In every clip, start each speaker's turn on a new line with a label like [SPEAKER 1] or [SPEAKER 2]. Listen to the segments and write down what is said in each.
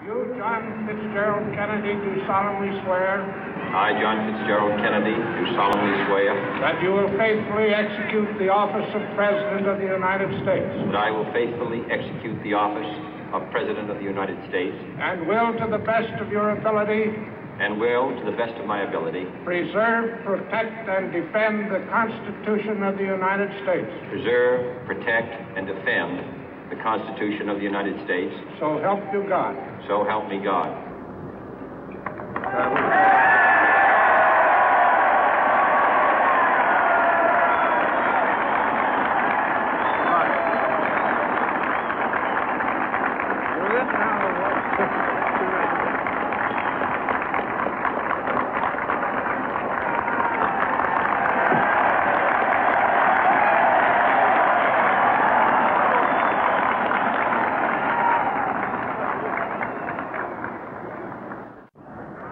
[SPEAKER 1] You, John Fitzgerald Kennedy, do solemnly swear.
[SPEAKER 2] I, John Fitzgerald Kennedy, do solemnly swear.
[SPEAKER 1] That you will faithfully execute the office of President of the United States.
[SPEAKER 2] That I will faithfully execute the office of President of the United States.
[SPEAKER 1] And will, to the best of your ability.
[SPEAKER 2] And will, to the best of my ability.
[SPEAKER 1] Preserve, protect, and defend the Constitution of the United States.
[SPEAKER 2] Preserve, protect, and defend the Constitution of the United States.
[SPEAKER 1] So help you God.
[SPEAKER 2] So help me God.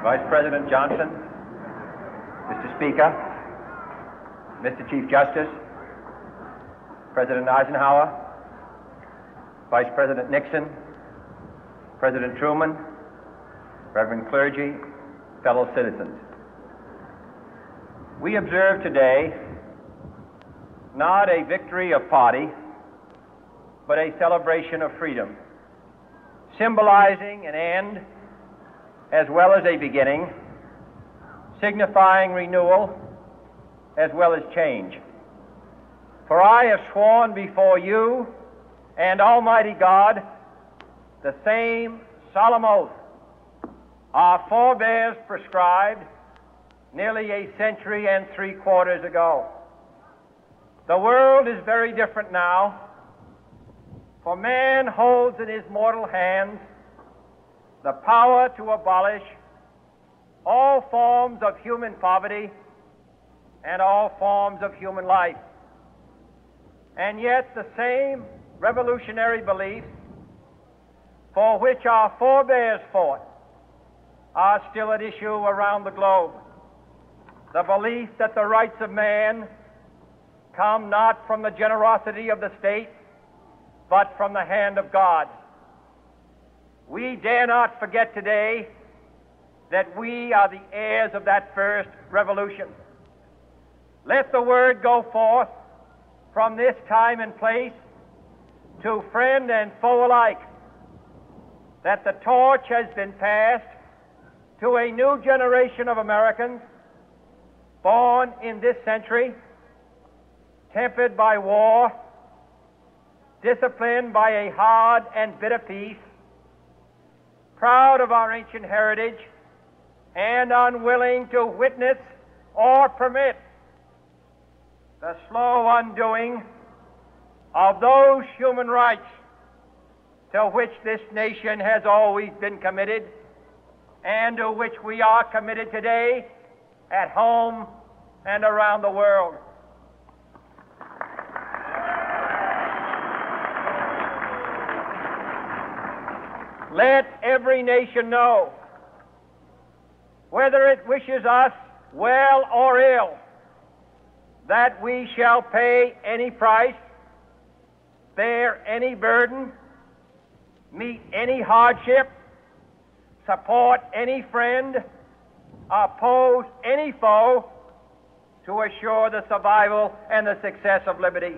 [SPEAKER 3] Vice President Johnson, Mr. Speaker, Mr. Chief Justice, President Eisenhower, Vice President Nixon, President Truman, Reverend clergy, fellow citizens. We observe today not a victory of party, but a celebration of freedom, symbolizing an end as well as a beginning, signifying renewal as well as change. For I have sworn before you and Almighty God the same solemn oath our forebears prescribed nearly a century and 3/4 ago. The world is very different now, for man holds in his mortal hands the power to abolish all forms of human poverty and all forms of human life. And yet the same revolutionary beliefs for which our forebears fought are still at issue around the globe. The belief that the rights of man come not from the generosity of the state, but from the hand of God. We dare not forget today that we are the heirs of that first revolution. Let the word go forth from this time and place to friend and foe alike that the torch has been passed to a new generation of Americans born in this century, tempered by war, disciplined by a hard and bitter peace, proud of our ancient heritage, and unwilling to witness or permit the slow undoing of those human rights to which this nation has always been committed and to which we are committed today at home and around the world. Let every nation know, whether it wishes us well or ill, that we shall pay any price, bear any burden, meet any hardship, support any friend, oppose any foe to assure the survival and the success of liberty.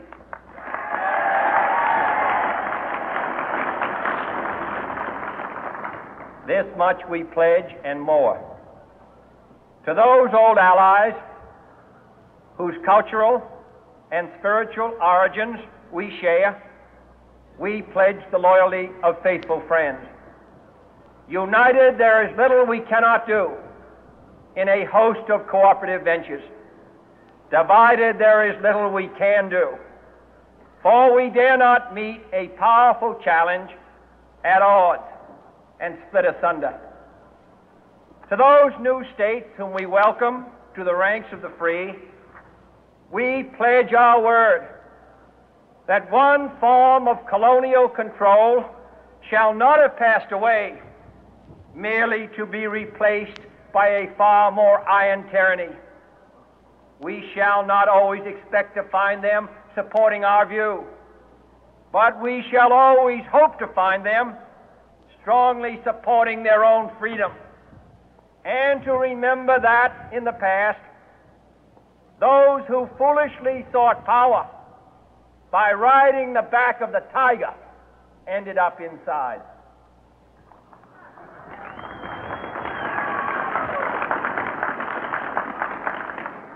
[SPEAKER 3] This much we pledge and more. To those old allies whose cultural and spiritual origins we share, we pledge the loyalty of faithful friends. United, there is little we cannot do in a host of cooperative ventures. Divided, there is little we can do, for we dare not meet a powerful challenge at odds and split asunder. To those new states whom we welcome to the ranks of the free, we pledge our word that one form of colonial control shall not have passed away merely to be replaced by a far more iron tyranny. We shall not always expect to find them supporting our view, but we shall always hope to find them strongly supporting their own freedom, and to remember that in the past, those who foolishly sought power by riding the back of the tiger ended up inside.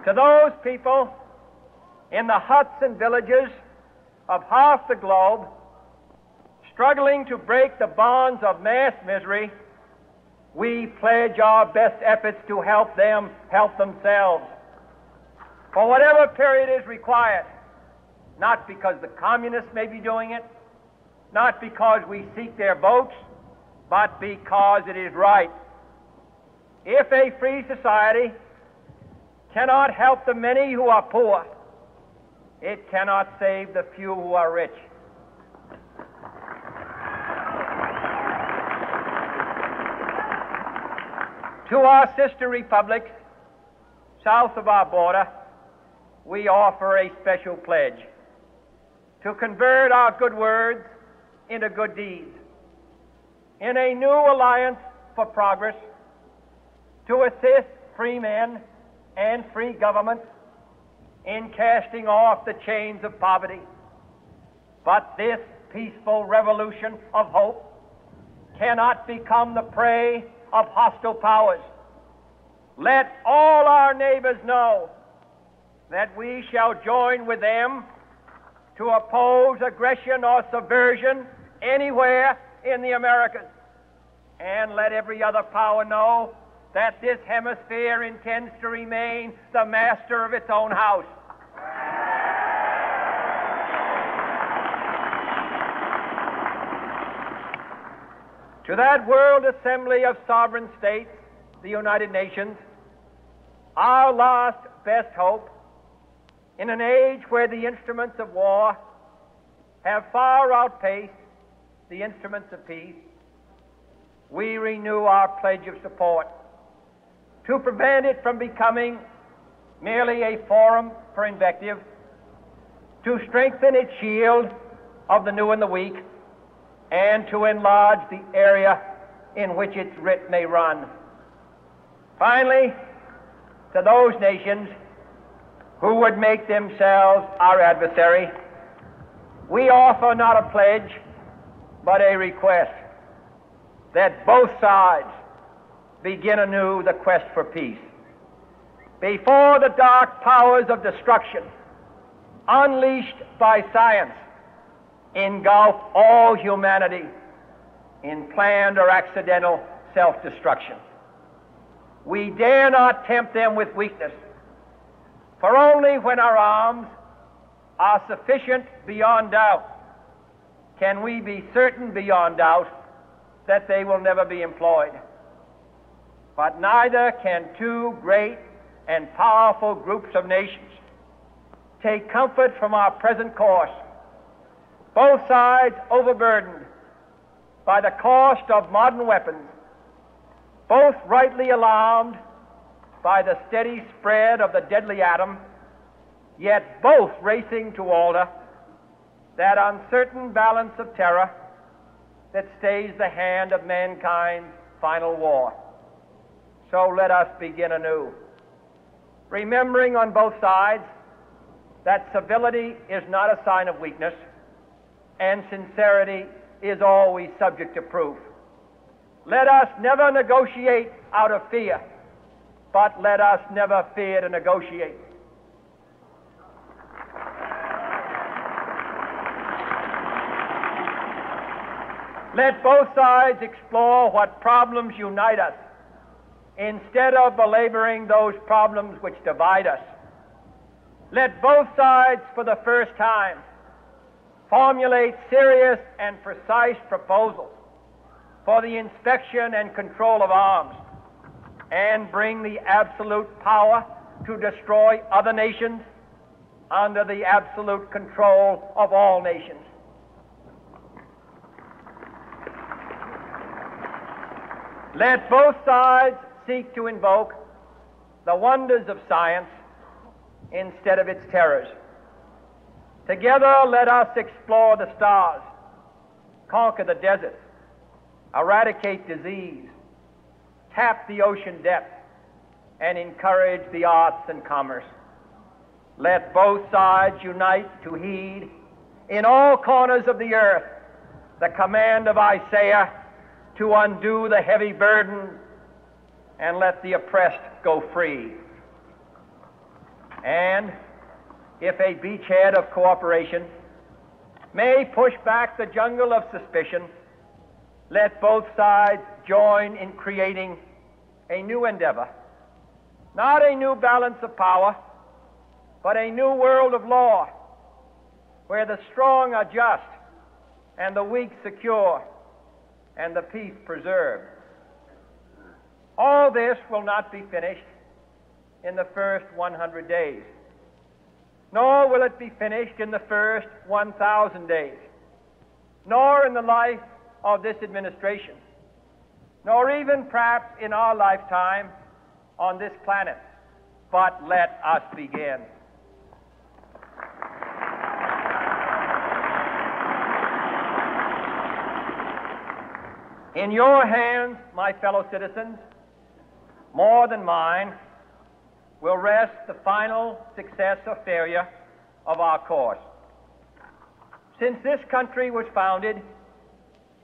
[SPEAKER 3] To those people in the huts and villages of half the globe struggling to break the bonds of mass misery, we pledge our best efforts to help them help themselves for whatever period is required, not because the communists may be doing it, not because we seek their votes, but because it is right. If a free society cannot help the many who are poor, it cannot save the few who are rich. To our sister republics south of our border, we offer a special pledge to convert our good words into good deeds, in a new alliance for progress, to assist free men and free governments in casting off the chains of poverty. But this peaceful revolution of hope cannot become the prey of hostile powers. Let all our neighbors know that we shall join with them to oppose aggression or subversion anywhere in the Americas. And let every other power know that this hemisphere intends to remain the master of its own house. To that World Assembly of Sovereign States, the United Nations, our last best hope, in an age where the instruments of war have far outpaced the instruments of peace, we renew our pledge of support to prevent it from becoming merely a forum for invective, to strengthen its shield of the new and the weak, and to enlarge the area in which its writ may run. Finally, to those nations who would make themselves our adversary, we offer not a pledge, but a request that both sides begin anew the quest for peace. Before the dark powers of destruction, unleashed by science, engulf all humanity in planned or accidental self-destruction, we dare not tempt them with weakness, for only when our arms are sufficient beyond doubt can we be certain beyond doubt that they will never be employed. But neither can two great and powerful groups of nations take comfort from our present course, both sides overburdened by the cost of modern weapons, both rightly alarmed by the steady spread of the deadly atom, yet both racing to alter that uncertain balance of terror that stays the hand of mankind's final war. So let us begin anew, remembering on both sides that civility is not a sign of weakness, and sincerity is always subject to proof. Let us never negotiate out of fear, but let us never fear to negotiate. Let both sides explore what problems unite us, instead of belaboring those problems which divide us. Let both sides, for the first time, formulate serious and precise proposals for the inspection and control of arms, and bring the absolute power to destroy other nations under the absolute control of all nations. Let both sides seek to invoke the wonders of science instead of its terrors. Together, let us explore the stars, conquer the deserts, eradicate disease, tap the ocean depth, and encourage the arts and commerce. Let both sides unite to heed in all corners of the earth the command of Isaiah to undo the heavy burden and let the oppressed go free. And if a beachhead of cooperation may push back the jungle of suspicion, let both sides join in creating a new endeavor, not a new balance of power, but a new world of law, where the strong are just and the weak secure and the peace preserved. All this will not be finished in the first 100 days, nor will it be finished in the first 1,000 days, nor in the life of this administration, nor even perhaps in our lifetime on this planet. But let us begin. In your hands, my fellow citizens, more than mine, will rest the final success or failure of our course. Since this country was founded,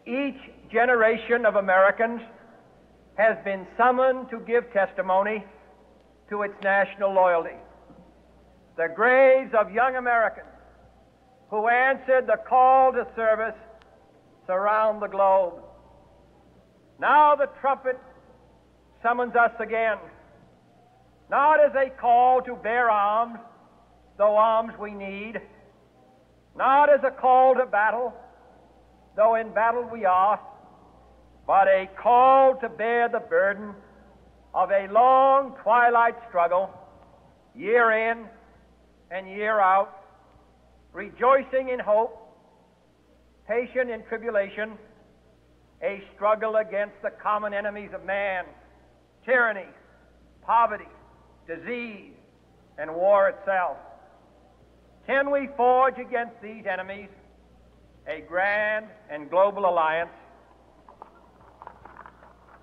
[SPEAKER 3] each generation of Americans has been summoned to give testimony to its national loyalty. The graves of young Americans who answered the call to service surround the globe. Now the trumpet summons us again, not as a call to bear arms, though arms we need, not as a call to battle, though in battle we are, but a call to bear the burden of a long twilight struggle, year in and year out, rejoicing in hope, patient in tribulation, a struggle against the common enemies of man, tyranny, poverty, disease, and war itself. Can we forge against these enemies a grand and global alliance,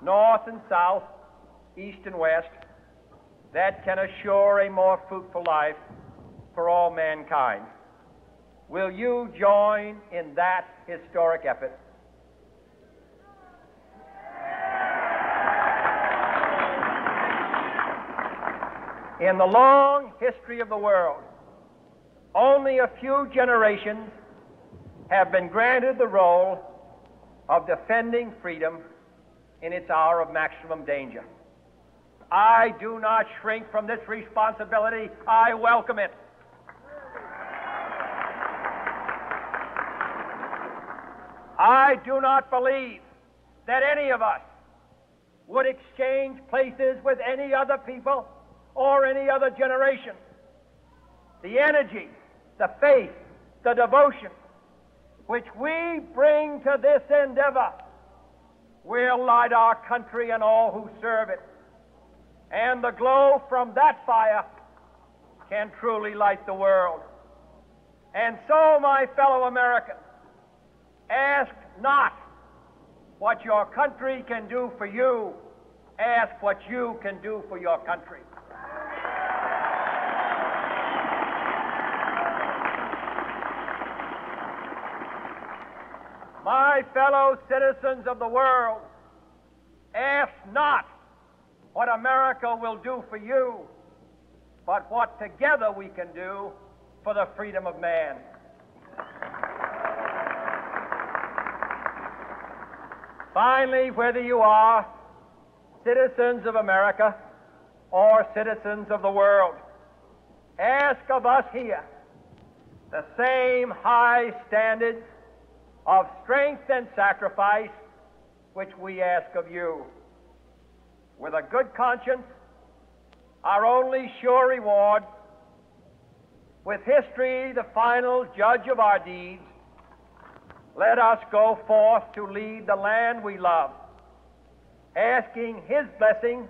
[SPEAKER 3] north and south, east and west, that can assure a more fruitful life for all mankind? Will you join in that historic effort? In the long history of the world, only a few generations have been granted the role of defending freedom in its hour of maximum danger. I do not shrink from this responsibility. I welcome it. I do not believe that any of us would exchange places with any other people or any other generation. The energy, the faith, the devotion which we bring to this endeavor will light our country and all who serve it. And the glow from that fire can truly light the world. And so, my fellow Americans, ask not what your country can do for you. Ask what you can do for your country. My fellow citizens of the world, ask not what America will do for you, but what together we can do for the freedom of man. Finally, whether you are citizens of America or citizens of the world, ask of us here the same high standards of strength and sacrifice which we ask of you. With a good conscience, our only sure reward, with history the final judge of our deeds, let us go forth to lead the land we love, asking His blessing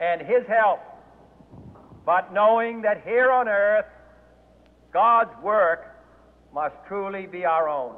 [SPEAKER 3] and His help, but knowing that here on earth God's work must truly be our own.